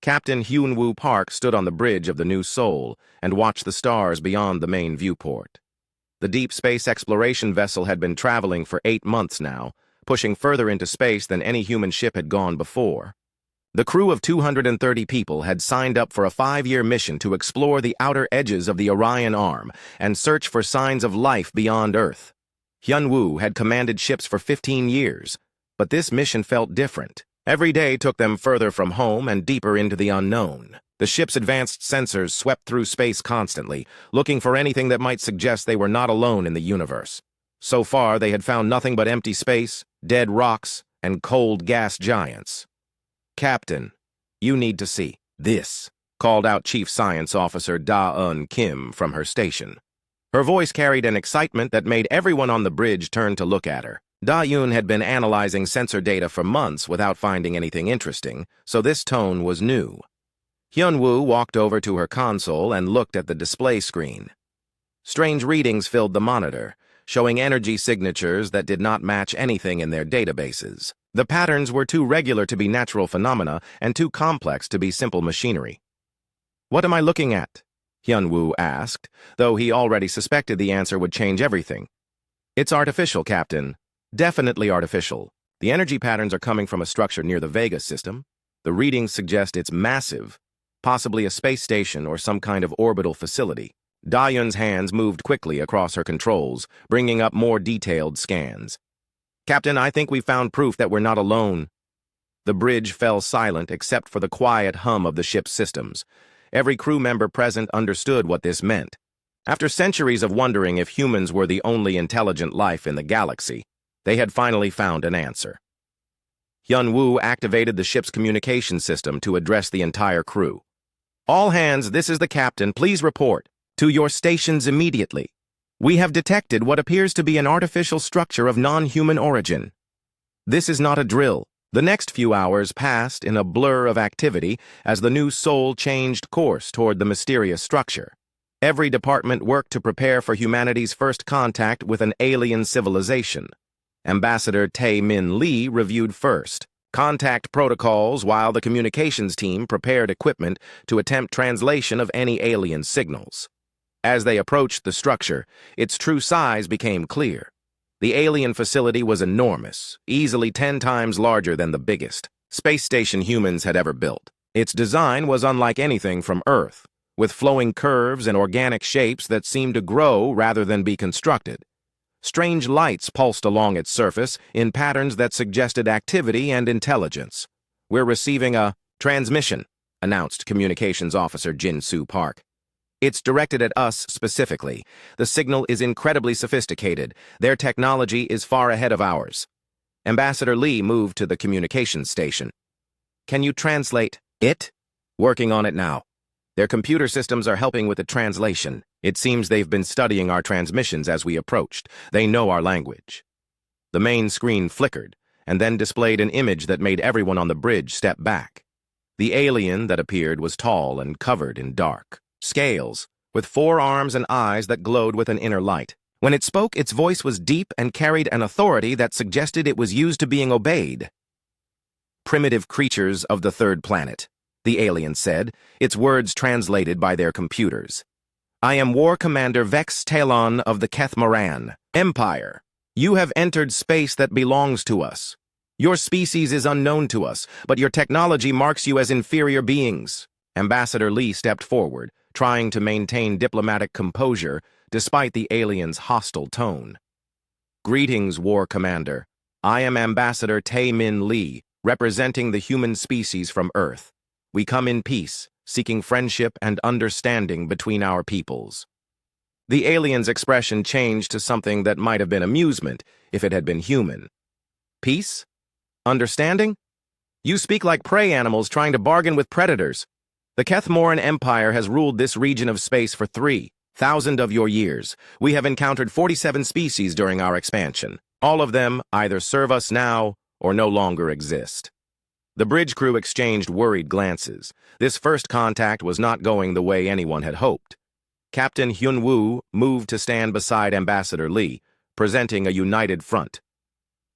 Captain Hyunwoo Park stood on the bridge of the New Seoul and watched the stars beyond the main viewport. The deep space exploration vessel had been traveling for 8 months now, pushing further into space than any human ship had gone before. The crew of 230 people had signed up for a 5-year mission to explore the outer edges of the Orion Arm and search for signs of life beyond Earth. Hyunwoo had commanded ships for 15 years, but this mission felt different. Every day took them further from home and deeper into the unknown. The ship's advanced sensors swept through space constantly, looking for anything that might suggest they were not alone in the universe. So far, they had found nothing but empty space, dead rocks, and cold gas giants. "Captain, you need to see this," called out Chief Science Officer Da-eun Kim from her station. Her voice carried an excitement that made everyone on the bridge turn to look at her. Da-eun had been analyzing sensor data for months without finding anything interesting, so this tone was new. Hyunwoo walked over to her console and looked at the display screen. Strange readings filled the monitor, showing energy signatures that did not match anything in their databases. The patterns were too regular to be natural phenomena and too complex to be simple machinery. "What am I looking at?" Hyunwoo asked, though he already suspected the answer would change everything. "It's artificial, Captain. Definitely artificial. The energy patterns are coming from a structure near the Vega system. The readings suggest it's massive, possibly a space station or some kind of orbital facility." Da-eun's hands moved quickly across her controls, bringing up more detailed scans. "Captain, I think we found proof that we're not alone." The bridge fell silent except for the quiet hum of the ship's systems. Every crew member present understood what this meant. After centuries of wondering if humans were the only intelligent life in the galaxy, they had finally found an answer. Hyunwoo activated the ship's communication system to address the entire crew. "All hands, this is the captain. Please report to your stations immediately. We have detected what appears to be an artificial structure of non-human origin. This is not a drill." The next few hours passed in a blur of activity as the New Seoul changed course toward the mysterious structure. Every department worked to prepare for humanity's first contact with an alien civilization. Ambassador Tae-min Lee reviewed first contact protocols while the communications team prepared equipment to attempt translation of any alien signals. As they approached the structure, its true size became clear. The alien facility was enormous, easily 10 times larger than the biggest space station humans had ever built. Its design was unlike anything from Earth, with flowing curves and organic shapes that seemed to grow rather than be constructed. Strange lights pulsed along its surface in patterns that suggested activity and intelligence. "We're receiving a transmission," announced Communications Officer Jin-Soo Park. "It's directed at us specifically. The signal is incredibly sophisticated. Their technology is far ahead of ours." Ambassador Lee moved to the communications station. "Can you translate it?" "Working on it now. Their computer systems are helping with the translation. It seems they've been studying our transmissions as we approached. They know our language." The main screen flickered, and then displayed an image that made everyone on the bridge step back. The alien that appeared was tall and covered in dark scales, with 4 arms and eyes that glowed with an inner light. When it spoke, its voice was deep and carried an authority that suggested it was used to being obeyed. "Primitive creatures of the 3rd planet," the alien said, its words translated by their computers. "I am War Commander Vex Talon of the Kethmaran Empire. You have entered space that belongs to us. Your species is unknown to us, but your technology marks you as inferior beings." Ambassador Lee stepped forward, trying to maintain diplomatic composure despite the alien's hostile tone. "Greetings, War Commander. I am Ambassador Tae-min Lee, representing the human species from Earth. We come in peace, seeking friendship and understanding between our peoples." The alien's expression changed to something that might have been amusement if it had been human. "Peace? Understanding? You speak like prey animals trying to bargain with predators. The Kethmoran Empire has ruled this region of space for 3,000 of your years. We have encountered 47 species during our expansion. All of them either serve us now or no longer exist." The bridge crew exchanged worried glances. This first contact was not going the way anyone had hoped. Captain Hyunwoo moved to stand beside Ambassador Lee, presenting a united front.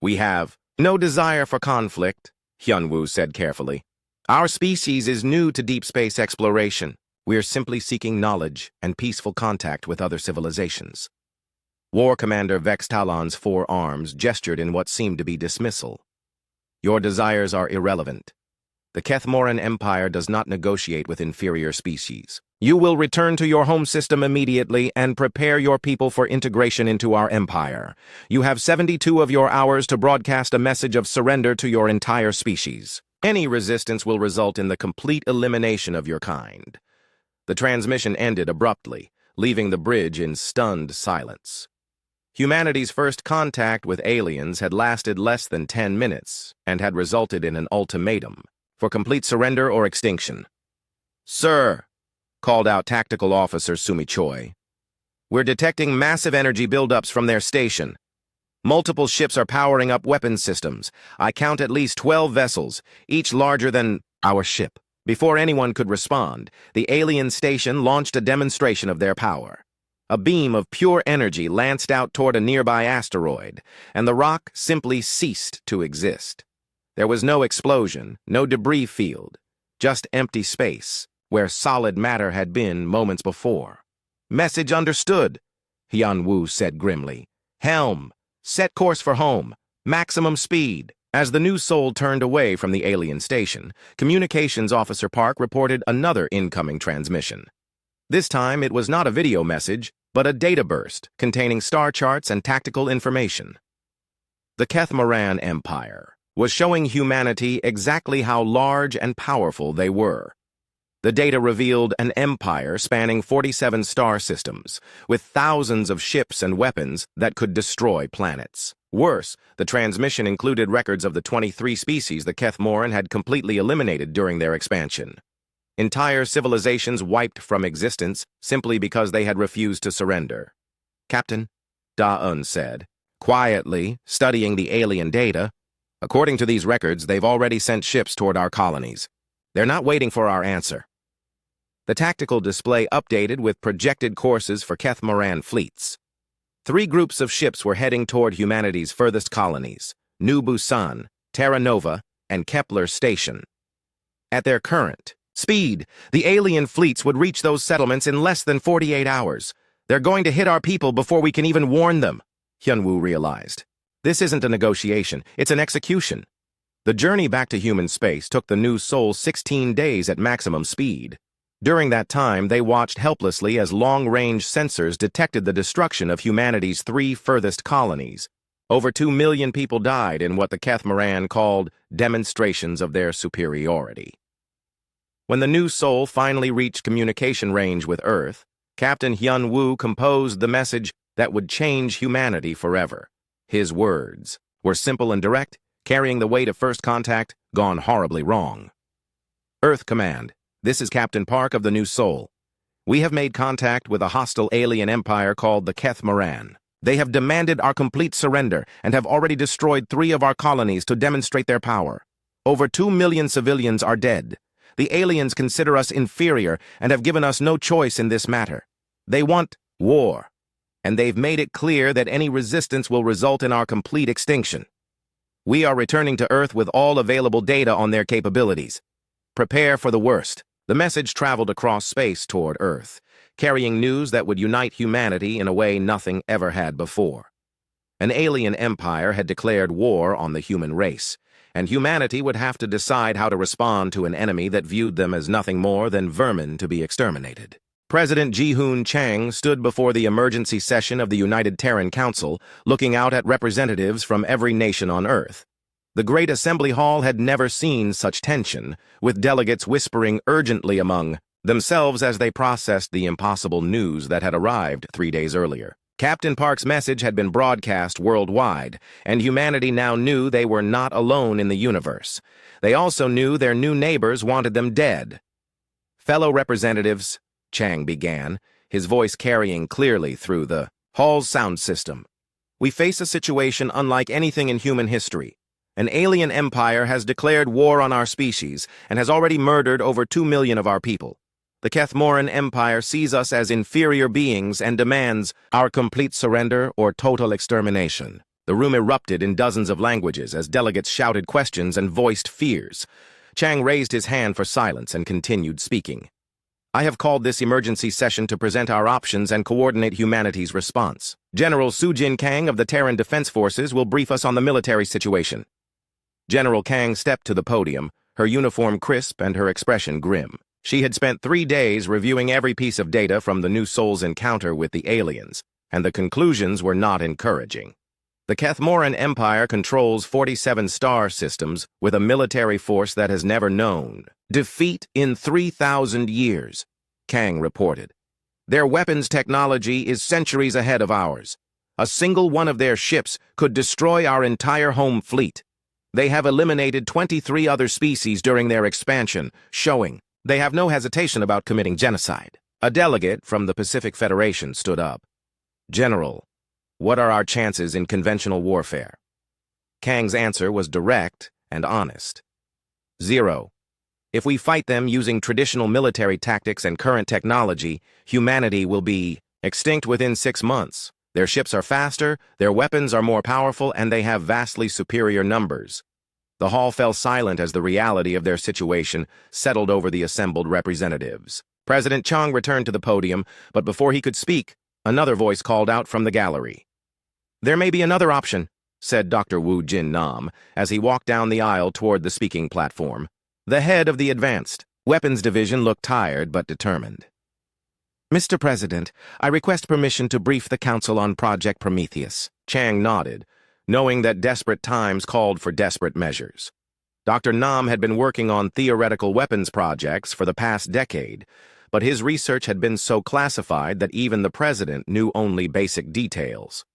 "We have no desire for conflict," Hyunwoo said carefully. Our species is new to deep space exploration. We are simply seeking knowledge and peaceful contact with other civilizations. War Commander Vex Talon's four arms gestured in what seemed to be dismissal. Your desires are irrelevant. The Kethmoran Empire does not negotiate with inferior species. You will return to your home system immediately and prepare your people for integration into our empire. You have 72 of your hours to broadcast a message of surrender to your entire species. Any resistance will result in the complete elimination of your kind. The transmission ended abruptly, leaving the bridge in stunned silence. Humanity's first contact with aliens had lasted less than 10 minutes and had resulted in an ultimatum for complete surrender or extinction. "Sir," called out Tactical Officer Sumi Choi, "we're detecting massive energy buildups from their station. Multiple ships are powering up weapons systems. I count at least 12 vessels, each larger than our ship." Before anyone could respond, the alien station launched a demonstration of their power. A beam of pure energy lanced out toward a nearby asteroid, and the rock simply ceased to exist. There was no explosion, no debris field, just empty space, where solid matter had been moments before. "Message understood," Hyun-woo said grimly. "Helm, set course for home, maximum speed." As the new soul turned away from the alien station, Communications Officer Park reported another incoming transmission. This time, it was not a video message, but a data burst containing star charts and tactical information. The Kethmoran Empire was showing humanity exactly how large and powerful they were. The data revealed an empire spanning 47 star systems, with thousands of ships and weapons that could destroy planets. Worse, the transmission included records of the 23 species the Kethmoran had completely eliminated during their expansion. Entire civilizations wiped from existence simply because they had refused to surrender. "Captain," Da-un said, quietly studying the alien data, "according to these records, they've already sent ships toward our colonies. They're not waiting for our answer." The tactical display updated with projected courses for Kethmoran fleets. 3 groups of ships were heading toward humanity's furthest colonies, New Busan, Terra Nova, and Kepler Station. At their current speed, the alien fleets would reach those settlements in less than 48 hours. They're going to hit our people before we can even warn them, Hyun-woo realized. This isn't a negotiation, it's an execution. The journey back to human space took the new soul 16 days at maximum speed. During that time, they watched helplessly as long-range sensors detected the destruction of humanity's 3 furthest colonies. Over 2 million people died in what the Kethmoran called demonstrations of their superiority. When the new soul finally reached communication range with Earth, Captain Hyun-woo composed the message that would change humanity forever. His words were simple and direct, carrying the weight of first contact gone horribly wrong. "Earth Command, this is Captain Park of the New Soul. We have made contact with a hostile alien empire called the Kethmoran. They have demanded our complete surrender and have already destroyed 3 of our colonies to demonstrate their power. Over 2 million civilians are dead. The aliens consider us inferior and have given us no choice in this matter. They want war, and they've made it clear that any resistance will result in our complete extinction. We are returning to Earth with all available data on their capabilities. Prepare for the worst." The message traveled across space toward Earth, carrying news that would unite humanity in a way nothing ever had before. An alien empire had declared war on the human race, and humanity would have to decide how to respond to an enemy that viewed them as nothing more than vermin to be exterminated. President Ji-hoon Chang stood before the emergency session of the United Terran Council, looking out at representatives from every nation on Earth. The Great Assembly Hall had never seen such tension, with delegates whispering urgently among themselves as they processed the impossible news that had arrived 3 days earlier. Captain Park's message had been broadcast worldwide, and humanity now knew they were not alone in the universe. They also knew their new neighbors wanted them dead. "Fellow representatives," Chang began, his voice carrying clearly through the hall's sound system, "we face a situation unlike anything in human history. An alien empire has declared war on our species and has already murdered over 2 million of our people. The Kethmoran Empire sees us as inferior beings and demands our complete surrender or total extermination." The room erupted in dozens of languages as delegates shouted questions and voiced fears. Chang raised his hand for silence and continued speaking. I have called this emergency session to present our options and coordinate humanity's response. General Sujin Kang of the Terran Defense Forces will brief us on the military situation. General Kang stepped to the podium, her uniform crisp and her expression grim. She had spent 3 days reviewing every piece of data from the New Soul's encounter with the aliens, and the conclusions were not encouraging. The Kethmoran Empire controls 47 star systems with a military force that has never known defeat in 3,000 years, Kang reported. Their weapons technology is centuries ahead of ours. A single one of their ships could destroy our entire home fleet. They have eliminated 23 other species during their expansion, showing they have no hesitation about committing genocide. A delegate from the Pacific Federation stood up. General, what are our chances in conventional warfare? Kang's answer was direct and honest. 0. If we fight them using traditional military tactics and current technology, humanity will be extinct within 6 months. Their ships are faster, their weapons are more powerful, and they have vastly superior numbers. The hall fell silent as the reality of their situation settled over the assembled representatives. President Chang returned to the podium, but before he could speak, another voice called out from the gallery. There may be another option, said Dr. Wu Jin Nam as he walked down the aisle toward the speaking platform. The head of the Advanced Weapons Division looked tired but determined. Mr. President, I request permission to brief the Council on Project Prometheus. Chang nodded, knowing that desperate times called for desperate measures. Dr. Nam had been working on theoretical weapons projects for the past decade, but his research had been so classified that even the President knew only basic details.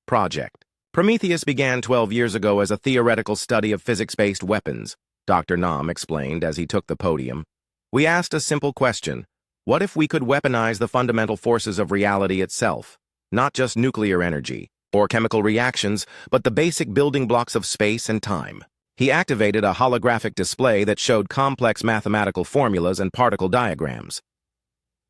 Project Prometheus began 12 years ago as a theoretical study of physics-based weapons, Dr. Nam explained as he took the podium. We asked a simple question. What if we could weaponize the fundamental forces of reality itself? Not just nuclear energy or chemical reactions, but the basic building blocks of space and time. He activated a holographic display that showed complex mathematical formulas and particle diagrams.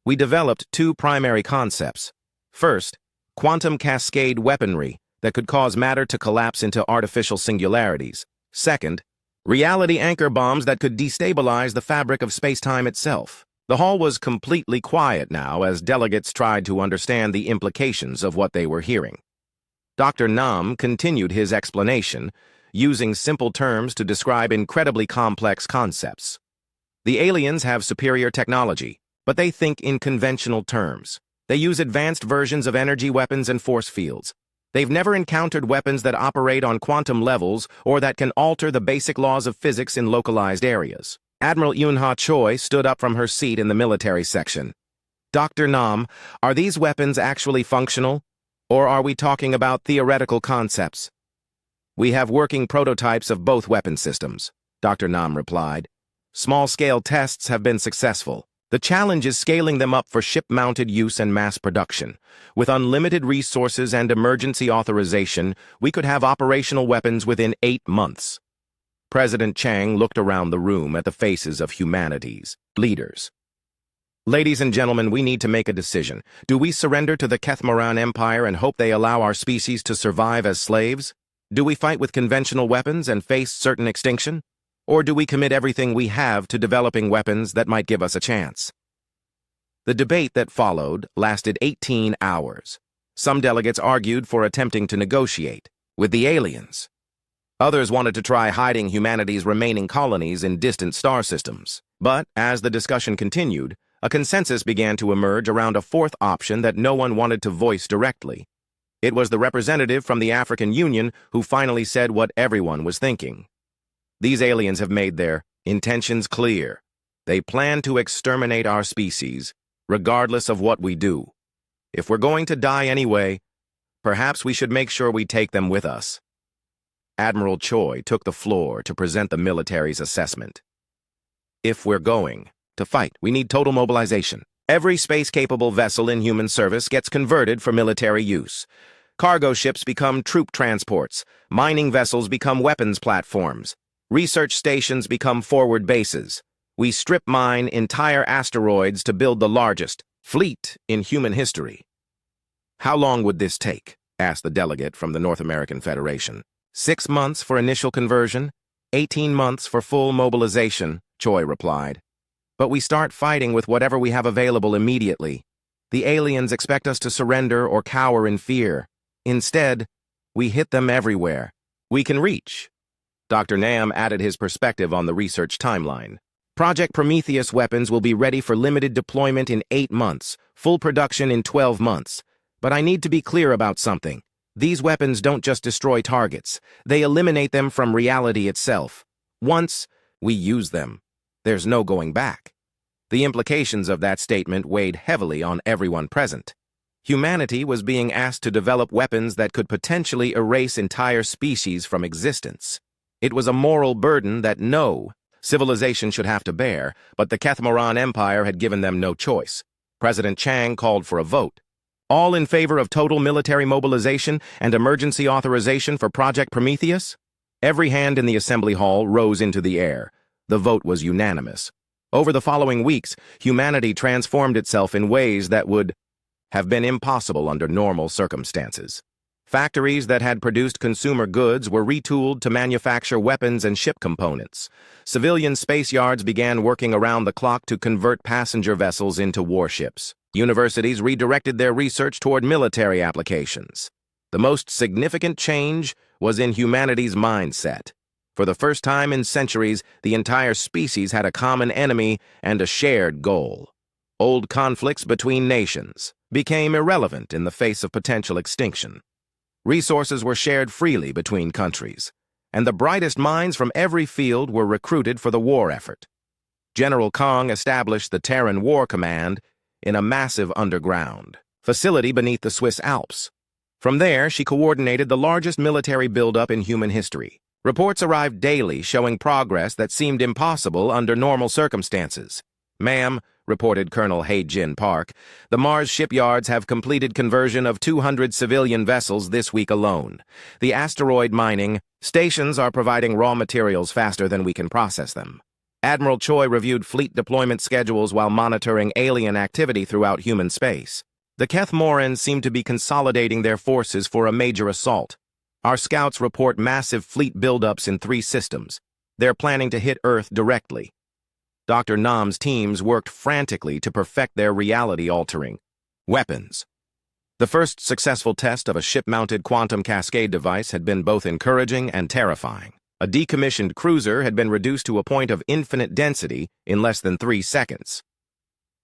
We developed 2 primary concepts. First, quantum cascade weaponry that could cause matter to collapse into artificial singularities. Second, reality anchor bombs that could destabilize the fabric of space-time itself. The hall was completely quiet now as delegates tried to understand the implications of what they were hearing. Dr. Nam continued his explanation, using simple terms to describe incredibly complex concepts. The aliens have superior technology, but they think in conventional terms. They use advanced versions of energy weapons and force fields. They've never encountered weapons that operate on quantum levels or that can alter the basic laws of physics in localized areas. Admiral Yun-Ha Choi stood up from her seat in the military section. Dr. Nam, are these weapons actually functional, or are we talking about theoretical concepts? We have working prototypes of both weapon systems, Dr. Nam replied. Small-scale tests have been successful. The challenge is scaling them up for ship-mounted use and mass production. With unlimited resources and emergency authorization, we could have operational weapons within 8 months. President Chang looked around the room at the faces of humanity's leaders. Ladies and gentlemen, we need to make a decision. Do we surrender to the Kethmoran Empire and hope they allow our species to survive as slaves? Do we fight with conventional weapons and face certain extinction? Or do we commit everything we have to developing weapons that might give us a chance? The debate that followed lasted 18 hours. Some delegates argued for attempting to negotiate with the aliens. Others wanted to try hiding humanity's remaining colonies in distant star systems. But, as the discussion continued, a consensus began to emerge around a fourth option that no one wanted to voice directly. It was the representative from the African Union who finally said what everyone was thinking. These aliens have made their intentions clear. They plan to exterminate our species, regardless of what we do. If we're going to die anyway, perhaps we should make sure we take them with us. Admiral Choi took the floor to present the military's assessment. If we're going to fight, we need total mobilization. Every space-capable vessel in human service gets converted for military use. Cargo ships become troop transports. Mining vessels become weapons platforms. Research stations become forward bases. We strip mine entire asteroids to build the largest fleet in human history. How long would this take? Asked the delegate from the North American Federation. 6 months for initial conversion, 18 months for full mobilization, Choi replied. But we start fighting with whatever we have available immediately. The aliens expect us to surrender or cower in fear. Instead, we hit them everywhere we can reach. Dr. Nam added his perspective on the research timeline. Project Prometheus weapons will be ready for limited deployment in 8 months, full production in 12 months. But I need to be clear about something. These weapons don't just destroy targets. They eliminate them from reality itself. Once we use them, there's no going back. The implications of that statement weighed heavily on everyone present. Humanity was being asked to develop weapons that could potentially erase entire species from existence. It was a moral burden that no civilization should have to bear, but the Kethmoran Empire had given them no choice. President Chang called for a vote. All in favor of total military mobilization and emergency authorization for Project Prometheus? Every hand in the assembly hall rose into the air. The vote was unanimous. Over the following weeks, humanity transformed itself in ways that would have been impossible under normal circumstances. Factories that had produced consumer goods were retooled to manufacture weapons and ship components. Civilian space yards began working around the clock to convert passenger vessels into warships. Universities redirected their research toward military applications. The most significant change was in humanity's mindset. For the first time in centuries, the entire species had a common enemy and a shared goal. Old conflicts between nations became irrelevant in the face of potential extinction. Resources were shared freely between countries, and the brightest minds from every field were recruited for the war effort. General Kong established the Terran War Command in a massive underground facility beneath the Swiss Alps. From there, she coordinated the largest military buildup in human history. Reports arrived daily showing progress that seemed impossible under normal circumstances. "Ma'am," reported Colonel Hae-Jin Park, "the Mars shipyards have completed conversion of 200 civilian vessels this week alone. The asteroid mining stations are providing raw materials faster than we can process them." Admiral Choi reviewed fleet deployment schedules while monitoring alien activity throughout human space. The Kethmoran seemed to be consolidating their forces for a major assault. Our scouts report massive fleet buildups in 3 systems. They're planning to hit Earth directly. Dr. Nam's teams worked frantically to perfect their reality-altering weapons. The first successful test of a ship-mounted quantum cascade device had been both encouraging and terrifying. A decommissioned cruiser had been reduced to a point of infinite density in less than 3 seconds.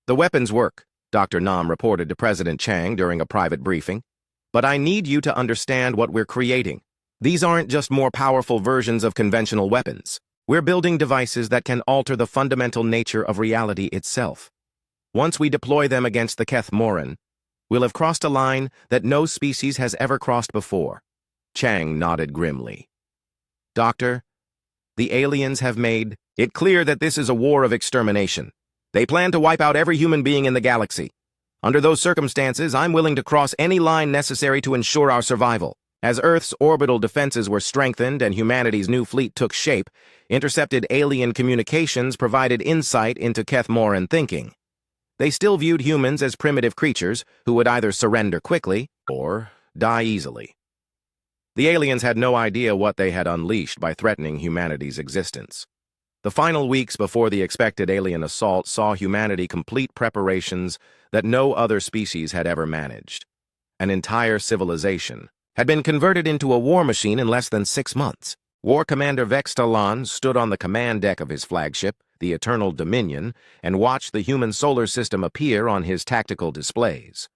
"The weapons work," Dr. Nam reported to President Chang during a private briefing. "But I need you to understand what we're creating. These aren't just more powerful versions of conventional weapons. We're building devices that can alter the fundamental nature of reality itself. Once we deploy them against the Kethmoran, we'll have crossed a line that no species has ever crossed before." Chang nodded grimly. "Doctor, the aliens have made it clear that this is a war of extermination. They plan to wipe out every human being in the galaxy. Under those circumstances, I'm willing to cross any line necessary to ensure our survival." As Earth's orbital defenses were strengthened and humanity's new fleet took shape, intercepted alien communications provided insight into Kethmoran thinking. They still viewed humans as primitive creatures who would either surrender quickly or die easily. The aliens had no idea what they had unleashed by threatening humanity's existence. The final weeks before the expected alien assault saw humanity complete preparations that no other species had ever managed. An entire civilization had been converted into a war machine in less than 6 months. War Commander Vex Talon stood on the command deck of his flagship, the Eternal Dominion, and watched the human solar system appear on his tactical displays.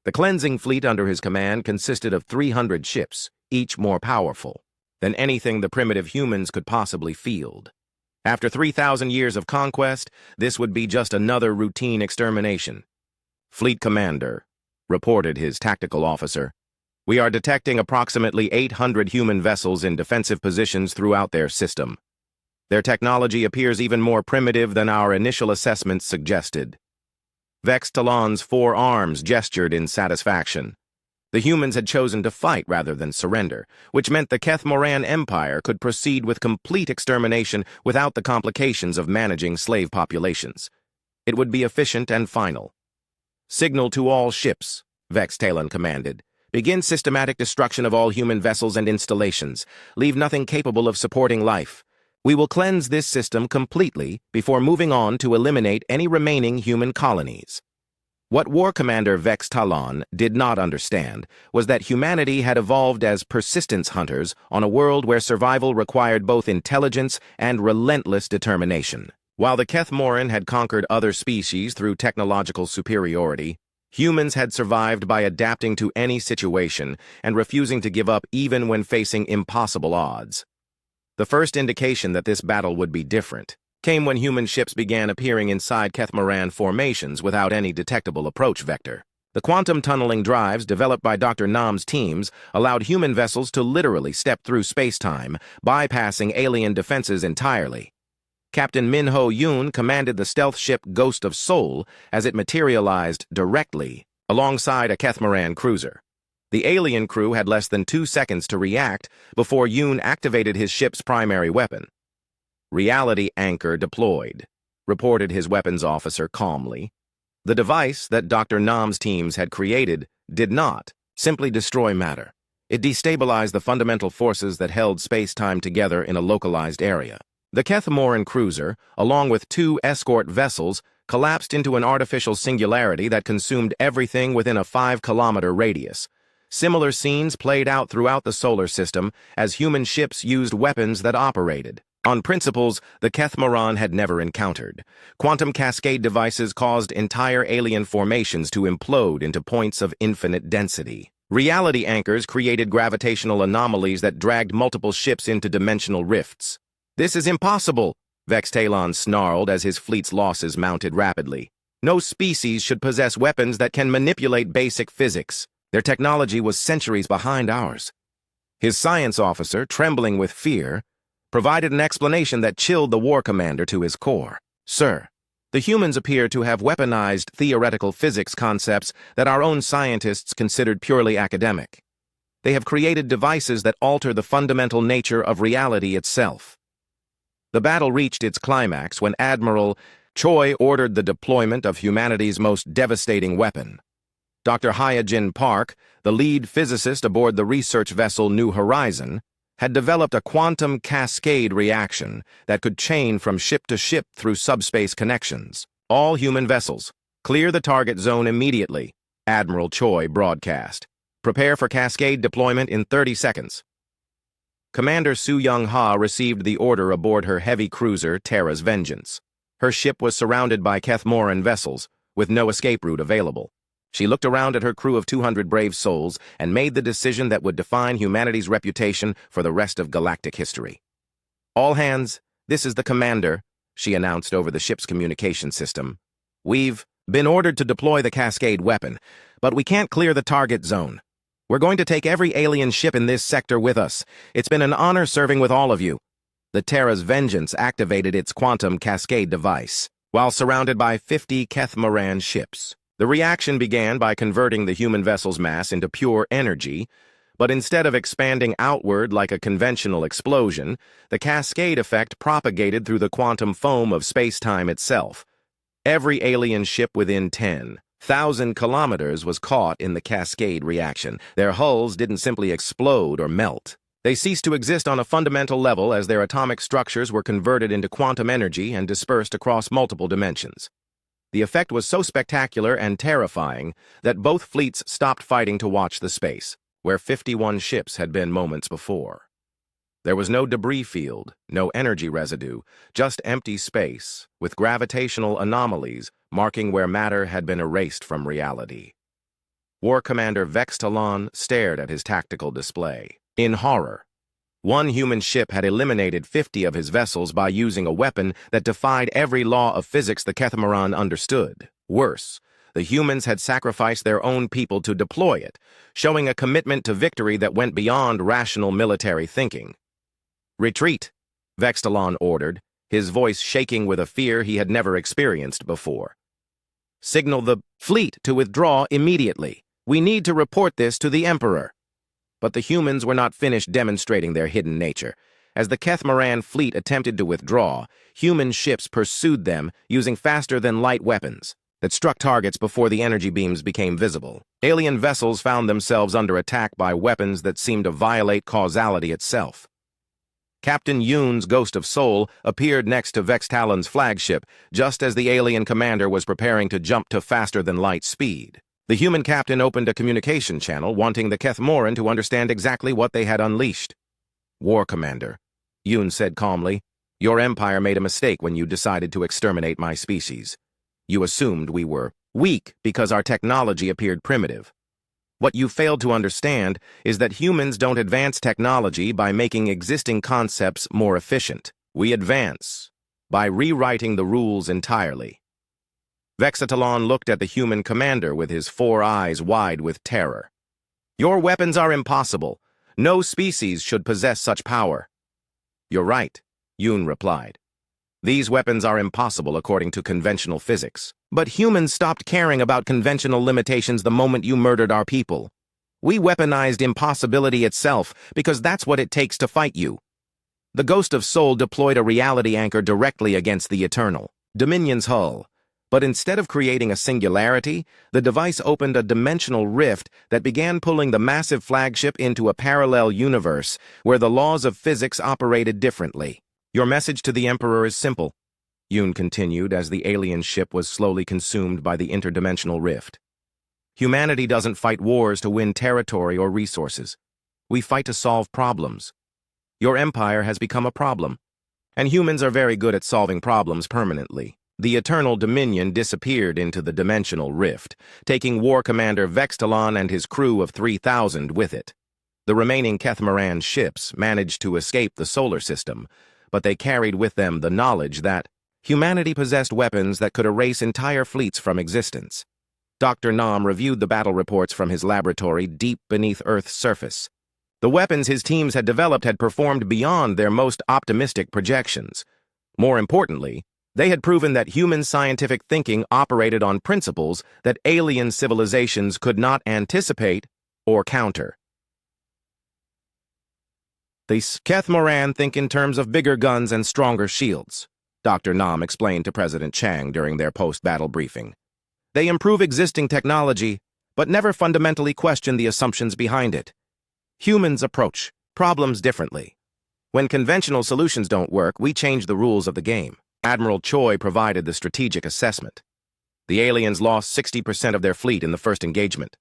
The cleansing fleet under his command consisted of 300 ships, each more powerful than anything the primitive humans could possibly field. After 3,000 years of conquest, this would be just another routine extermination. "Fleet Commander," reported his tactical officer, "we are detecting approximately 800 human vessels in defensive positions throughout their system. Their technology appears even more primitive than our initial assessments suggested." Vex Talon's 4 arms gestured in satisfaction. The humans had chosen to fight rather than surrender, which meant the Kethmoran Empire could proceed with complete extermination without the complications of managing slave populations. It would be efficient and final. "Signal to all ships," Vex Talon commanded. "Begin systematic destruction of all human vessels and installations. Leave nothing capable of supporting life. We will cleanse this system completely before moving on to eliminate any remaining human colonies. What War Commander Vex Talon did not understand was that humanity had evolved as persistence hunters on a world where survival required both intelligence and relentless determination. While the Kethmoran had conquered other species through technological superiority, humans had survived by adapting to any situation and refusing to give up even when facing impossible odds. The first indication that this battle would be different came when human ships began appearing inside Kethmoran formations without any detectable approach vector. The quantum tunneling drives developed by Dr. Nam's teams allowed human vessels to literally step through space-time, bypassing alien defenses entirely. Captain Min-Ho Yoon commanded the stealth ship Ghost of Seoul as it materialized directly alongside a Kethmoran cruiser. The alien crew had less than 2 seconds to react before Yoon activated his ship's primary weapon. "Reality anchor deployed," reported his weapons officer calmly. The device that Dr. Nam's teams had created did not simply destroy matter. It destabilized the fundamental forces that held space-time together in a localized area. The Kethmoran cruiser, along with 2 escort vessels, collapsed into an artificial singularity that consumed everything within a 5-kilometer radius. Similar scenes played out throughout the solar system as human ships used weapons that operated on principles the Kethmoran had never encountered. Quantum cascade devices caused entire alien formations to implode into points of infinite density. Reality anchors created gravitational anomalies that dragged multiple ships into dimensional rifts. "This is impossible," Vex Talon snarled as his fleet's losses mounted rapidly. "No species should possess weapons that can manipulate basic physics. Their technology was centuries behind ours." His science officer, trembling with fear, provided an explanation that chilled the war commander to his core. "Sir, the humans appear to have weaponized theoretical physics concepts that our own scientists considered purely academic. They have created devices that alter the fundamental nature of reality itself." The battle reached its climax when Admiral Choi ordered the deployment of humanity's most devastating weapon. Dr. Hyojin Park, the lead physicist aboard the research vessel New Horizon, had developed a quantum cascade reaction that could chain from ship to ship through subspace connections. "All human vessels, clear the target zone immediately," Admiral Choi broadcast. "Prepare for cascade deployment in 30 seconds. Commander Su Young-ha received the order aboard her heavy cruiser Terra's Vengeance. Her ship was surrounded by Kethmoran vessels, with no escape route available. She looked around at her crew of 200 brave souls and made the decision that would define humanity's reputation for the rest of galactic history. "All hands, this is the commander," she announced over the ship's communication system. "We've been ordered to deploy the cascade weapon, but we can't clear the target zone. We're going to take every alien ship in this sector with us. It's been an honor serving with all of you." The Terra's Vengeance activated its quantum cascade device, while surrounded by 50 Kethmoran ships. The reaction began by converting the human vessel's mass into pure energy, but instead of expanding outward like a conventional explosion, the cascade effect propagated through the quantum foam of space-time itself. Every alien ship within 10,000 kilometers was caught in the cascade reaction. Their hulls didn't simply explode or melt. They ceased to exist on a fundamental level as their atomic structures were converted into quantum energy and dispersed across multiple dimensions. The effect was so spectacular and terrifying that both fleets stopped fighting to watch the space, where 51 ships had been moments before. There was no debris field, no energy residue, just empty space, with gravitational anomalies marking where matter had been erased from reality. War Commander Vex Talon stared at his tactical display in horror. One human ship had eliminated 50 of his vessels by using a weapon that defied every law of physics the Kethmoran understood. Worse, the humans had sacrificed their own people to deploy it, showing a commitment to victory that went beyond rational military thinking. "Retreat," Vex Talon ordered, his voice shaking with a fear he had never experienced before. "Signal the fleet to withdraw immediately. We need to report this to the Emperor." But the humans were not finished demonstrating their hidden nature. As the Kethmoran fleet attempted to withdraw, human ships pursued them using faster-than-light weapons that struck targets before the energy beams became visible. Alien vessels found themselves under attack by weapons that seemed to violate causality itself. Captain Yoon's Ghost of Soul appeared next to Vex Talon's flagship, just as the alien commander was preparing to jump to faster-than-light speed. The human captain opened a communication channel, wanting the Kethmoran to understand exactly what they had unleashed. "War Commander," Yoon said calmly, "your empire made a mistake when you decided to exterminate my species. You assumed we were weak because our technology appeared primitive. What you failed to understand is that humans don't advance technology by making existing concepts more efficient. We advance by rewriting the rules entirely." Vexatalon looked at the human commander with his 4 eyes wide with terror. "Your weapons are impossible. No species should possess such power." "You're right," Yoon replied. "These weapons are impossible according to conventional physics. But humans stopped caring about conventional limitations the moment you murdered our people. We weaponized impossibility itself because that's what it takes to fight you." The Ghost of Soul deployed a reality anchor directly against the Eternal Dominion's hull. But instead of creating a singularity, the device opened a dimensional rift that began pulling the massive flagship into a parallel universe where the laws of physics operated differently. "Your message to the Emperor is simple," Yoon continued as the alien ship was slowly consumed by the interdimensional rift. "Humanity doesn't fight wars to win territory or resources. We fight to solve problems. Your empire has become a problem, and humans are very good at solving problems permanently." The Eternal Dominion disappeared into the dimensional rift, taking War Commander Vextalon and his crew of 3,000 with it. The remaining Kethmoran ships managed to escape the solar system, but they carried with them the knowledge that humanity possessed weapons that could erase entire fleets from existence. Dr. Nam reviewed the battle reports from his laboratory deep beneath Earth's surface. The weapons his teams had developed had performed beyond their most optimistic projections. More importantly, they had proven that human scientific thinking operated on principles that alien civilizations could not anticipate or counter. "The Kethmoran think in terms of bigger guns and stronger shields," Dr. Nam explained to President Chang during their post-battle briefing. "They improve existing technology, but never fundamentally question the assumptions behind it. Humans approach problems differently. When conventional solutions don't work, we change the rules of the game." Admiral Choi provided the strategic assessment. "The aliens lost 60% of their fleet in the first engagement.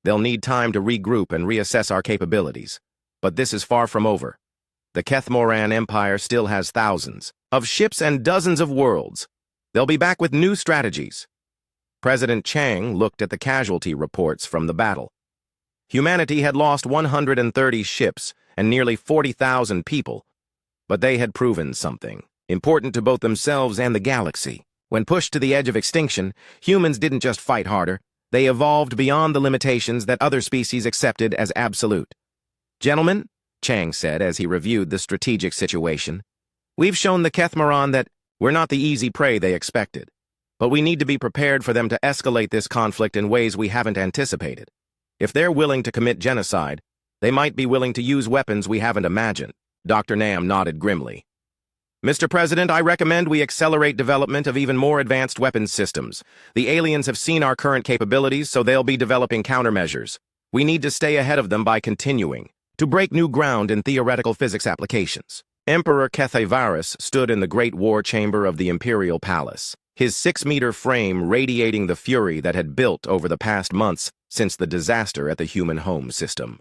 They'll need time to regroup and reassess our capabilities. But this is far from over. The Kethmoran Empire still has thousands of ships and dozens of worlds. They'll be back with new strategies." President Chang looked at the casualty reports from the battle. Humanity had lost 130 ships and nearly 40,000 people, but they had proven something important to both themselves and the galaxy. When pushed to the edge of extinction, humans didn't just fight harder, they evolved beyond the limitations that other species accepted as absolute. "Gentlemen," Chang said as he reviewed the strategic situation, "we've shown the Kethmoran that we're not the easy prey they expected, but we need to be prepared for them to escalate this conflict in ways we haven't anticipated. If they're willing to commit genocide, they might be willing to use weapons we haven't imagined." Dr. Nam nodded grimly. "Mr. President, I recommend we accelerate development of even more advanced weapons systems. The aliens have seen our current capabilities, so they'll be developing countermeasures. We need to stay ahead of them by continuing to break new ground in theoretical physics applications." Emperor Kethavarus stood in the Great War Chamber of the Imperial Palace, his 6-meter frame radiating the fury that had built over the past months since the disaster at the human home system.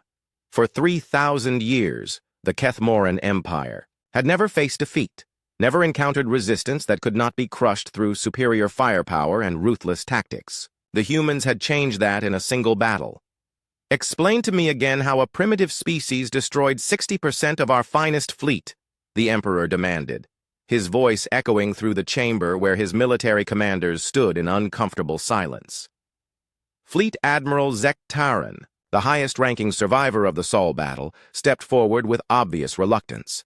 For 3,000 years, the Kethmoran Empire had never faced defeat, never encountered resistance that could not be crushed through superior firepower and ruthless tactics. The humans had changed that in a single battle. "Explain to me again how a primitive species destroyed 60% of our finest fleet," the Emperor demanded, his voice echoing through the chamber where his military commanders stood in uncomfortable silence. Fleet Admiral Zektaran, the highest-ranking survivor of the Sol battle, stepped forward with obvious reluctance.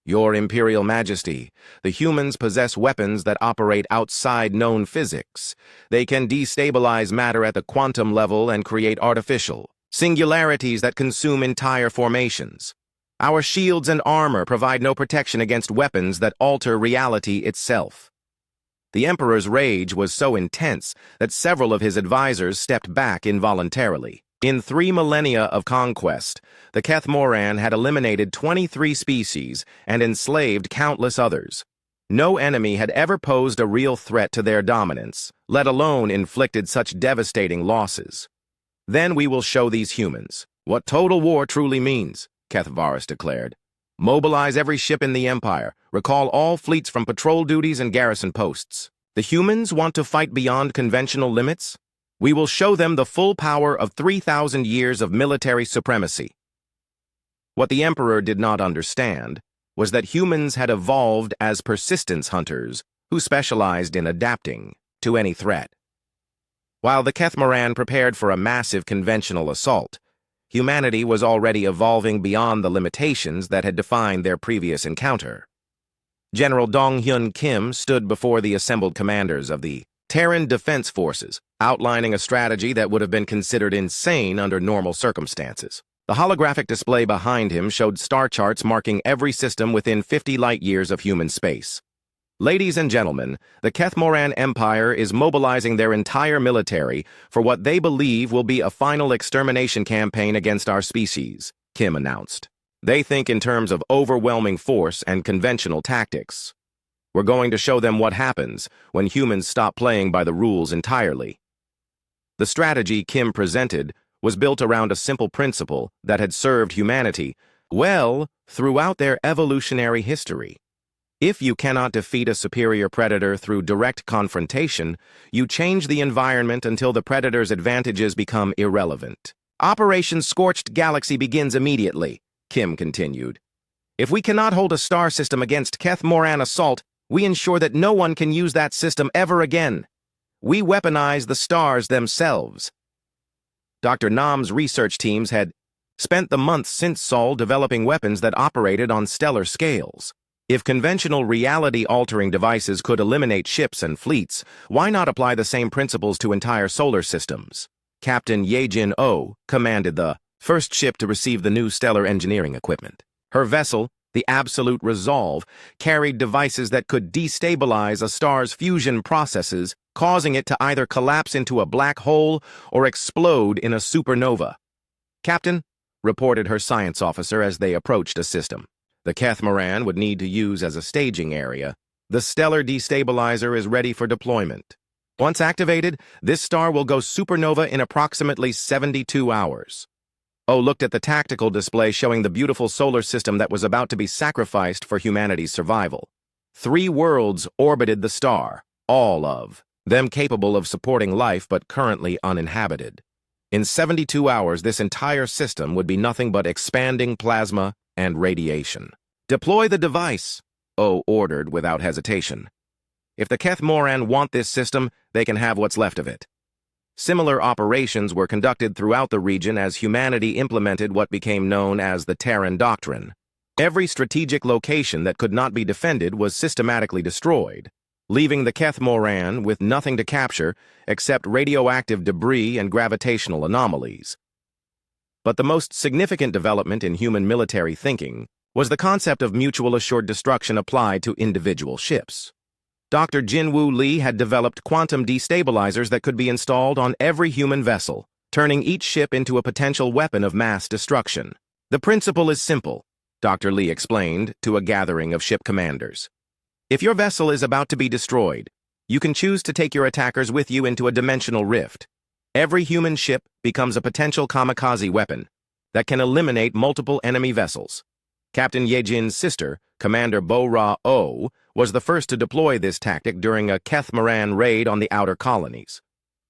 "Your Imperial Majesty, the humans possess weapons that operate outside known physics. They can destabilize matter at the quantum level and create artificial singularities that consume entire formations. Our shields and armor provide no protection against weapons that alter reality itself." The Emperor's rage was so intense that several of his advisors stepped back involuntarily. In 3 millennia of conquest, the Kethmoran had eliminated 23 species and enslaved countless others. No enemy had ever posed a real threat to their dominance, let alone inflicted such devastating losses. Then we will show these humans what total war truly means, Kethvaris declared. Mobilize every ship in the Empire, recall all fleets from patrol duties and garrison posts. The humans want to fight beyond conventional limits? We will show them the full power of 3,000 years of military supremacy. What the Emperor did not understand was that humans had evolved as persistence hunters who specialized in adapting to any threat. While the Kethmoran prepared for a massive conventional assault, humanity was already evolving beyond the limitations that had defined their previous encounter. General Dong-hyun Kim stood before the assembled commanders of the Terran Defense Forces, outlining a strategy that would have been considered insane under normal circumstances. The holographic display behind him showed star charts marking every system within 50 light-years of human space. Ladies and gentlemen, the Kethmoran Empire is mobilizing their entire military for what they believe will be a final extermination campaign against our species, Kim announced. They think in terms of overwhelming force and conventional tactics. We're going to show them what happens when humans stop playing by the rules entirely. The strategy Kim presented was built around a simple principle that had served humanity well throughout their evolutionary history. If you cannot defeat a superior predator through direct confrontation, you change the environment until the predator's advantages become irrelevant. Operation Scorched Galaxy begins immediately, Kim continued. If we cannot hold a star system against Kethmoran assault, we ensure that no one can use that system ever again. We weaponize the stars themselves. Dr. Nam's research teams had spent the months since Sol developing weapons that operated on stellar scales. If conventional reality-altering devices could eliminate ships and fleets, why not apply the same principles to entire solar systems? Captain Yejin Oh commanded the first ship to receive the new stellar engineering equipment. Her vessel, the Absolute Resolve, carried devices that could destabilize a star's fusion processes, causing it to either collapse into a black hole or explode in a supernova. Captain, reported her science officer as they approached a system the Kethmoran would need to use as a staging area. The stellar destabilizer is ready for deployment. Once activated, this star will go supernova in approximately 72 hours. Oh looked at the tactical display showing the beautiful solar system that was about to be sacrificed for humanity's survival. 3 worlds orbited the star, all of them capable of supporting life but currently uninhabited. In 72 hours, this entire system would be nothing but expanding plasma and radiation. Deploy the device, Oh ordered without hesitation. If the Kethmoran want this system, they can have what's left of it. Similar operations were conducted throughout the region as humanity implemented what became known as the Terran Doctrine. Every strategic location that could not be defended was systematically destroyed, leaving the Kethmoran with nothing to capture except radioactive debris and gravitational anomalies. But the most significant development in human military thinking was the concept of mutual assured destruction applied to individual ships. Dr. Jinwoo Lee had developed quantum destabilizers that could be installed on every human vessel, turning each ship into a potential weapon of mass destruction. The principle is simple, Dr. Lee explained to a gathering of ship commanders. If your vessel is about to be destroyed, you can choose to take your attackers with you into a dimensional rift. Every human ship becomes a potential kamikaze weapon that can eliminate multiple enemy vessels. Captain Yejin's sister, Commander Bo-Ra-Oh, was the first to deploy this tactic during a Kethmoran raid on the outer colonies.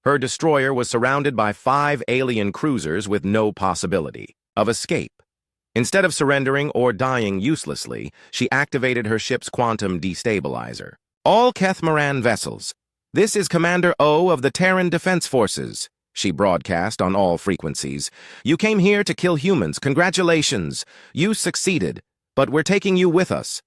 Her destroyer was surrounded by 5 alien cruisers with no possibility of escape. Instead of surrendering or dying uselessly, she activated her ship's quantum destabilizer. All Kethmoran vessels. This is Commander O of the Terran Defense Forces, she broadcast on all frequencies. You came here to kill humans. Congratulations. You succeeded, but we're taking you with us.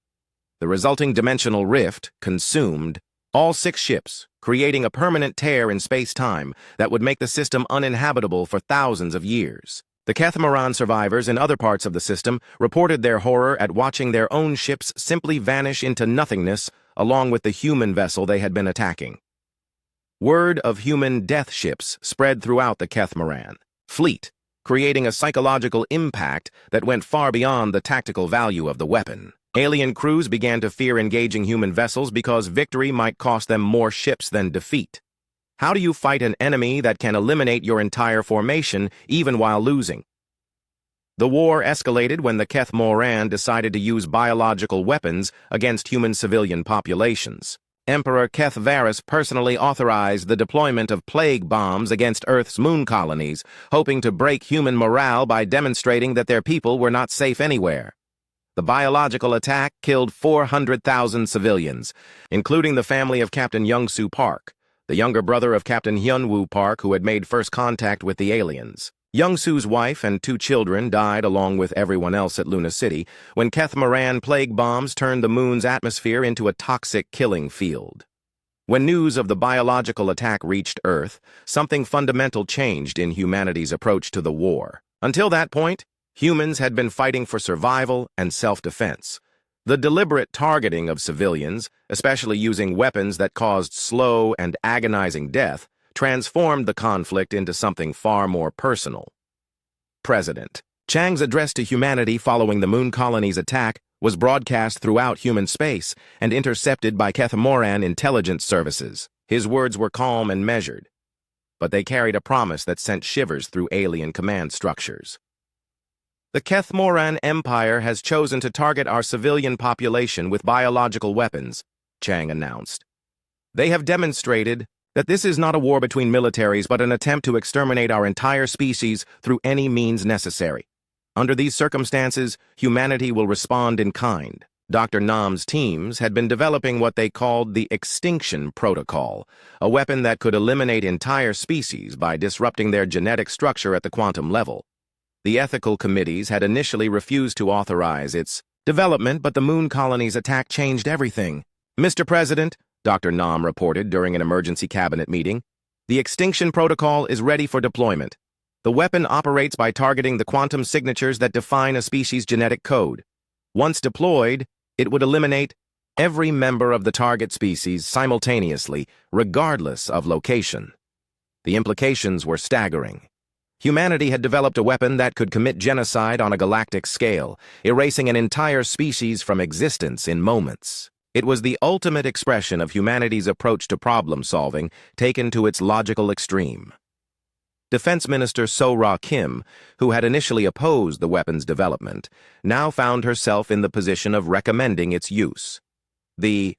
The resulting dimensional rift consumed all 6 ships, creating a permanent tear in space-time that would make the system uninhabitable for thousands of years. The Kethmoran survivors in other parts of the system reported their horror at watching their own ships simply vanish into nothingness along with the human vessel they had been attacking. Word of human death ships spread throughout the Kethmoran. fleet, creating a psychological impact that went far beyond the tactical value of the weapon. Alien crews began to fear engaging human vessels because victory might cost them more ships than defeat. How do you fight an enemy that can eliminate your entire formation even while losing? The war escalated when the Keth Moran decided to use biological weapons against human civilian populations. Emperor Keth Varus personally authorized the deployment of plague bombs against Earth's moon colonies, hoping to break human morale by demonstrating that their people were not safe anywhere. The biological attack killed 400,000 civilians, including the family of Captain Young-Soo Park, the younger brother of Captain Hyun-Woo Park, who had made first contact with the aliens. Young-Soo's wife and 2 children died along with everyone else at Luna City when Keth Moran plague bombs turned the moon's atmosphere into a toxic killing field. When news of the biological attack reached Earth, something fundamental changed in humanity's approach to the war. Until that point, humans had been fighting for survival and self-defense. The deliberate targeting of civilians, especially using weapons that caused slow and agonizing death, transformed the conflict into something far more personal. President Chang's address to humanity following the moon colony's attack was broadcast throughout human space and intercepted by Keth Moran intelligence services. His words were calm and measured, but they carried a promise that sent shivers through alien command structures. The Keth Moran Empire has chosen to target our civilian population with biological weapons, Chang announced. They have demonstrated that this is not a war between militaries but an attempt to exterminate our entire species through any means necessary. Under these circumstances, humanity will respond in kind. Dr. Nam's teams had been developing what they called the Extinction Protocol, a weapon that could eliminate entire species by disrupting their genetic structure at the quantum level. The ethical committees had initially refused to authorize its development, but the moon colony's attack changed everything. Mr. President, Dr. Nam reported during an emergency cabinet meeting, the Extinction Protocol is ready for deployment. The weapon operates by targeting the quantum signatures that define a species' genetic code. Once deployed, it would eliminate every member of the target species simultaneously, regardless of location. The implications were staggering. Humanity had developed a weapon that could commit genocide on a galactic scale, erasing an entire species from existence in moments. It was the ultimate expression of humanity's approach to problem-solving, taken to its logical extreme. Defense Minister So-Ra Kim, who had initially opposed the weapon's development, now found herself in the position of recommending its use. The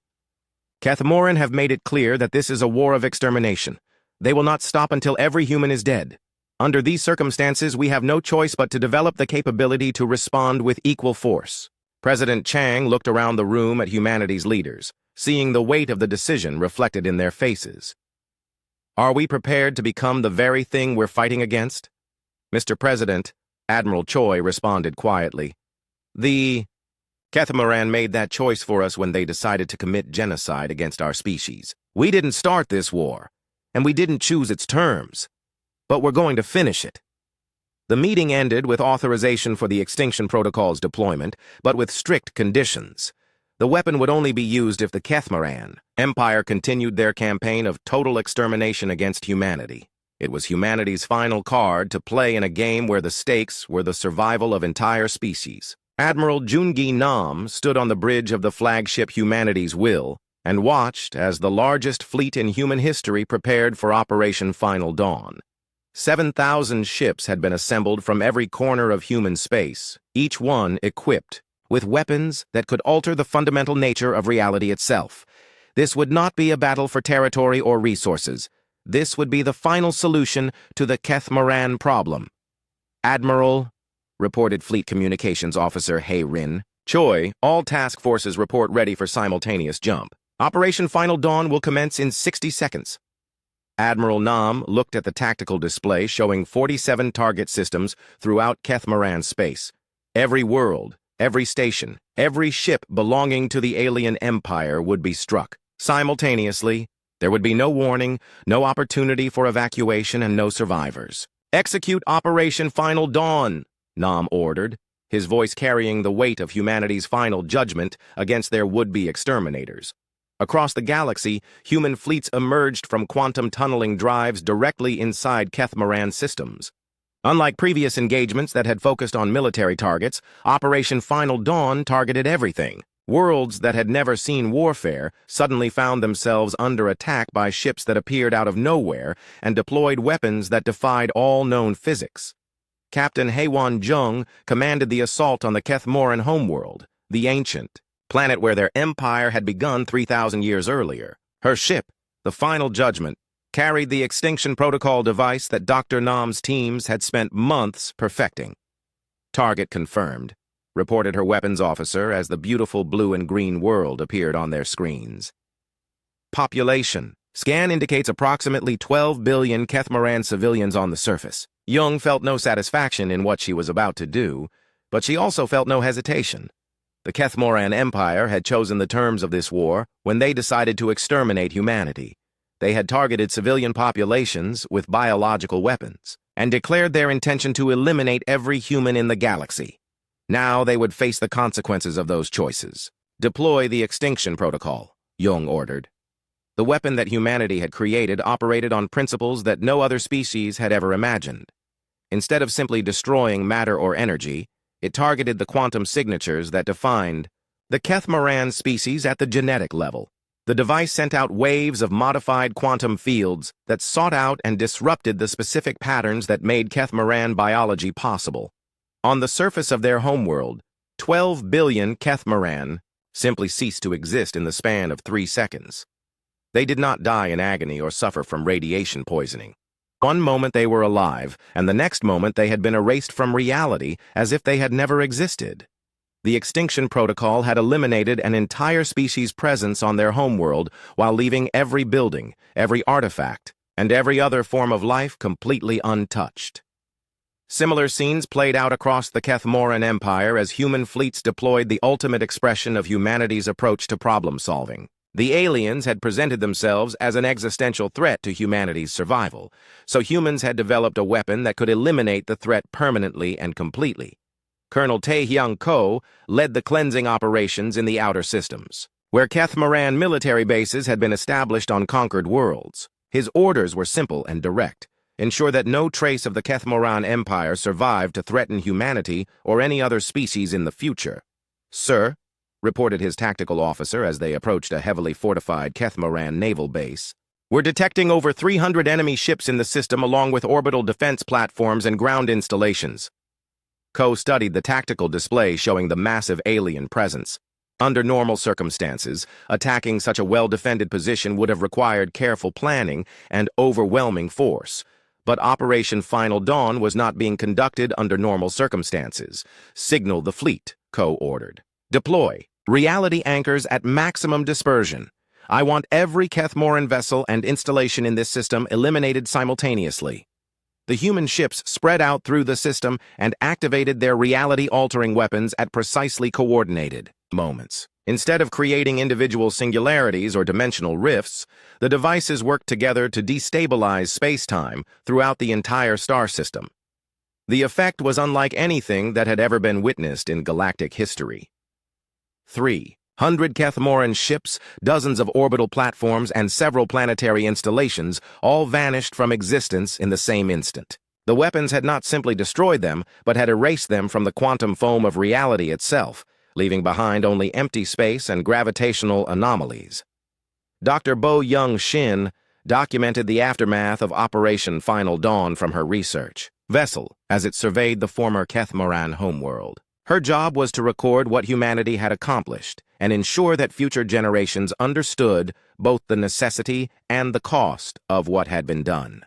Keth Moran have made it clear that this is a war of extermination. They will not stop until every human is dead. Under these circumstances, we have no choice but to develop the capability to respond with equal force. President Chang looked around the room at humanity's leaders, seeing the weight of the decision reflected in their faces. Are we prepared to become the very thing we're fighting against? Mr. President, Admiral Choi responded quietly. The Keth Moran made that choice for us when they decided to commit genocide against our species. We didn't start this war, and we didn't choose its terms. But we're going to finish it. The meeting ended with authorization for the Extinction Protocol's deployment, but with strict conditions. The weapon would only be used if the Keth Moran Empire continued their campaign of total extermination against humanity. It was humanity's final card to play in a game where the stakes were the survival of entire species. Admiral Jungi Nam stood on the bridge of the flagship Humanity's Will and watched as the largest fleet in human history prepared for Operation Final Dawn. 7,000 ships had been assembled from every corner of human space, each one equipped with weapons that could alter the fundamental nature of reality itself. This would not be a battle for territory or resources. This would be the final solution to the Keth Moran problem. Admiral, reported Fleet Communications Officer Hei Rin. Choi, all task forces report ready for simultaneous jump. Operation Final Dawn will commence in 60 seconds. Admiral Nam looked at the tactical display showing 47 target systems throughout Keth Moran's space. Every world, every station, every ship belonging to the alien empire would be struck. Simultaneously, there would be no warning, no opportunity for evacuation, and no survivors. Execute Operation Final Dawn, Nam ordered, his voice carrying the weight of humanity's final judgment against their would-be exterminators. Across the galaxy, human fleets emerged from quantum tunneling drives directly inside Keth Moran systems. Unlike previous engagements that had focused on military targets, Operation Final Dawn targeted everything. Worlds that had never seen warfare suddenly found themselves under attack by ships that appeared out of nowhere and deployed weapons that defied all known physics. Captain Haewon Jung commanded the assault on the Kethmoran homeworld, the ancient planet where their empire had begun 3,000 years earlier. Her ship, the Final Judgment, carried the extinction protocol device that Dr. Nam's teams had spent months perfecting. Target confirmed, reported her weapons officer as the beautiful blue and green world appeared on their screens. Population. Scan indicates approximately 12 billion Kethmoran civilians on the surface. Jung felt no satisfaction in what she was about to do, but she also felt no hesitation. The Kethmoran Empire had chosen the terms of this war when they decided to exterminate humanity. They had targeted civilian populations with biological weapons and declared their intention to eliminate every human in the galaxy. Now they would face the consequences of those choices. Deploy the extinction protocol, Jung ordered. The weapon that humanity had created operated on principles that no other species had ever imagined. Instead of simply destroying matter or energy, it targeted the quantum signatures that defined the Kethmoran species at the genetic level. The device sent out waves of modified quantum fields that sought out and disrupted the specific patterns that made Kethmoran biology possible. On the surface of their homeworld, 12 billion Kethmoran simply ceased to exist in the span of 3 seconds. They did not die in agony or suffer from radiation poisoning. One moment they were alive, and the next moment they had been erased from reality as if they had never existed. The extinction protocol had eliminated an entire species' presence on their homeworld while leaving every building, every artifact, and every other form of life completely untouched. Similar scenes played out across the Kethmoran Empire as human fleets deployed the ultimate expression of humanity's approach to problem-solving. The aliens had presented themselves as an existential threat to humanity's survival, so humans had developed a weapon that could eliminate the threat permanently and completely. Colonel Tae-hyung Ko led the cleansing operations in the outer systems, where Kethmoran military bases had been established on conquered worlds. His orders were simple and direct: ensure that no trace of the Kethmoran Empire survived to threaten humanity or any other species in the future. "Sir," reported his tactical officer as they approached a heavily fortified Kethmoran naval base, "we're detecting over 300 enemy ships in the system along with orbital defense platforms and ground installations." Ko studied the tactical display showing the massive alien presence. Under normal circumstances, attacking such a well-defended position would have required careful planning and overwhelming force. But Operation Final Dawn was not being conducted under normal circumstances. "Signal the fleet," Ko ordered. "Deploy reality anchors at maximum dispersion. I want every Kethmoran vessel and installation in this system eliminated simultaneously." The human ships spread out through the system and activated their reality-altering weapons at precisely coordinated moments. Instead of creating individual singularities or dimensional rifts, the devices worked together to destabilize space-time throughout the entire star system. The effect was unlike anything that had ever been witnessed in galactic history. 300 Kethmoran ships, dozens of orbital platforms, and several planetary installations all vanished from existence in the same instant. The weapons had not simply destroyed them, but had erased them from the quantum foam of reality itself, leaving behind only empty space and gravitational anomalies. Dr. Bo Young Shin documented the aftermath of Operation Final Dawn from her research vessel as it surveyed the former Kethmoran homeworld. Her job was to record what humanity had accomplished and ensure that future generations understood both the necessity and the cost of what had been done.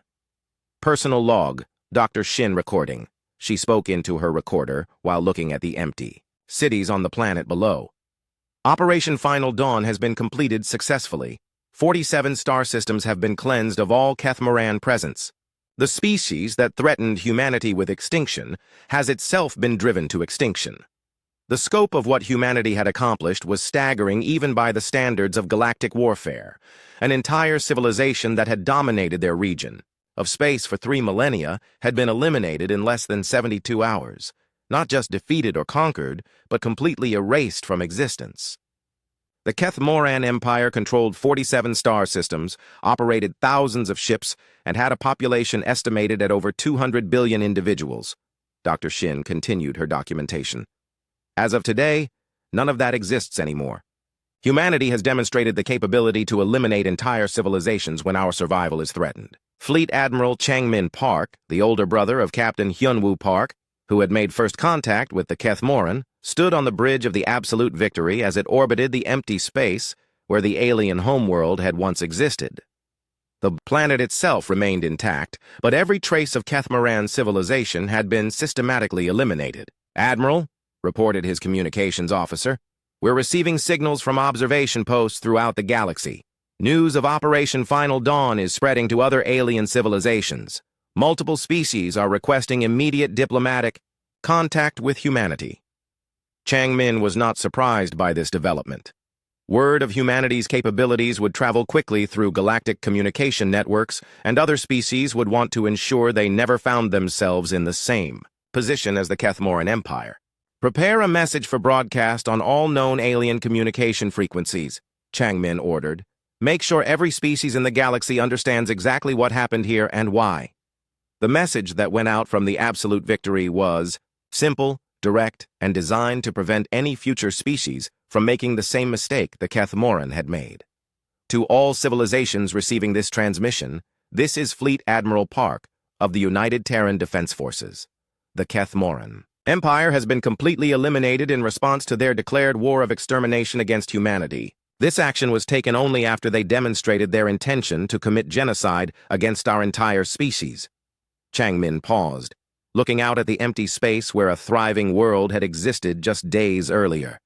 Personal log, Dr. Shin recording. She spoke into her recorder while looking at the empty cities on the planet below. Operation Final Dawn has been completed successfully. 47 star systems have been cleansed of all Kethmoran presence. The species that threatened humanity with extinction has itself been driven to extinction. The scope of what humanity had accomplished was staggering even by the standards of galactic warfare. An entire civilization that had dominated their region of space for 3 millennia had been eliminated in less than 72 hours, not just defeated or conquered, but completely erased from existence. The Keth-Moran Empire controlled 47 star systems, operated thousands of ships, and had a population estimated at over 200 billion individuals. Dr. Shin continued her documentation. As of today, none of that exists anymore. Humanity has demonstrated the capability to eliminate entire civilizations when our survival is threatened. Fleet Admiral Changmin Park, the older brother of Captain Hyunwoo Park, who had made first contact with the Keth-Moran, stood on the bridge of the Absolute Victory as it orbited the empty space where the alien homeworld had once existed. The planet itself remained intact, but every trace of Keth-Moran civilization had been systematically eliminated. "Admiral," reported his communications officer, "we're receiving signals from observation posts throughout the galaxy. News of Operation Final Dawn is spreading to other alien civilizations. Multiple species are requesting immediate diplomatic contact with humanity." Changmin was not surprised by this development. Word of humanity's capabilities would travel quickly through galactic communication networks, and other species would want to ensure they never found themselves in the same position as the Keth-Moran Empire. "Prepare a message for broadcast on all known alien communication frequencies," Changmin ordered. "Make sure every species in the galaxy understands exactly what happened here and why." The message that went out from the Absolute Victory was simple, direct, and designed to prevent any future species from making the same mistake the Keth-Moran had made. To all civilizations receiving this transmission, this is Fleet Admiral Park of the United Terran Defense Forces. The Keth-Moran Empire has been completely eliminated in response to their declared war of extermination against humanity. This action was taken only after they demonstrated their intention to commit genocide against our entire species. Changmin paused, looking out at the empty space where a thriving world had existed just days earlier.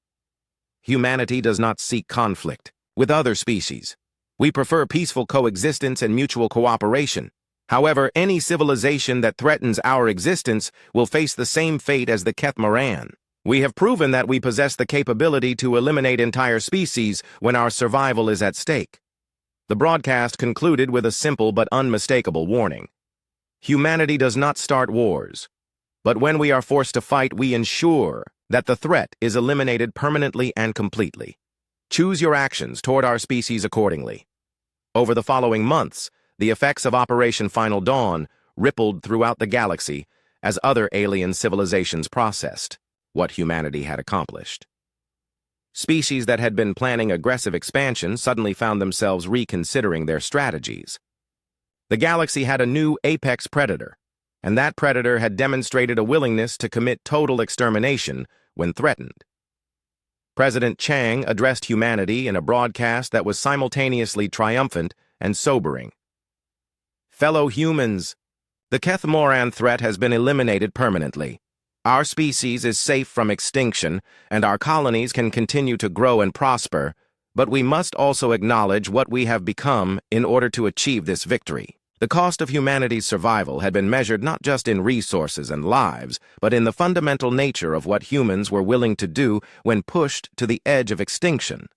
"Humanity does not seek conflict with other species. We prefer peaceful coexistence and mutual cooperation. However, any civilization that threatens our existence will face the same fate as the Keth-Moran. We have proven that we possess the capability to eliminate entire species when our survival is at stake." The broadcast concluded with a simple but unmistakable warning. "Humanity does not start wars, but when we are forced to fight, we ensure that the threat is eliminated permanently and completely. Choose your actions toward our species accordingly." Over the following months, the effects of Operation Final Dawn rippled throughout the galaxy as other alien civilizations processed what humanity had accomplished. Species that had been planning aggressive expansion suddenly found themselves reconsidering their strategies. The galaxy had a new apex predator, and that predator had demonstrated a willingness to commit total extermination when threatened. President Chang addressed humanity in a broadcast that was simultaneously triumphant and sobering. "Fellow humans, the Keth-Moran threat has been eliminated permanently. Our species is safe from extinction, and our colonies can continue to grow and prosper, but we must also acknowledge what we have become in order to achieve this victory." The cost of humanity's survival had been measured not just in resources and lives, but in the fundamental nature of what humans were willing to do when pushed to the edge of extinction.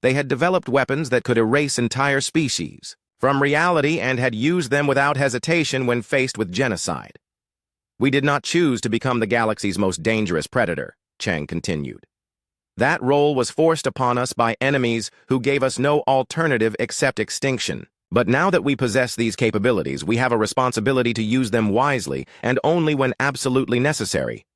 They had developed weapons that could erase entire species from reality and had used them without hesitation when faced with genocide. "We did not choose to become the galaxy's most dangerous predator," Chang continued. "That role was forced upon us by enemies who gave us no alternative except extinction. But now that we possess these capabilities, we have a responsibility to use them wisely and only when absolutely necessary.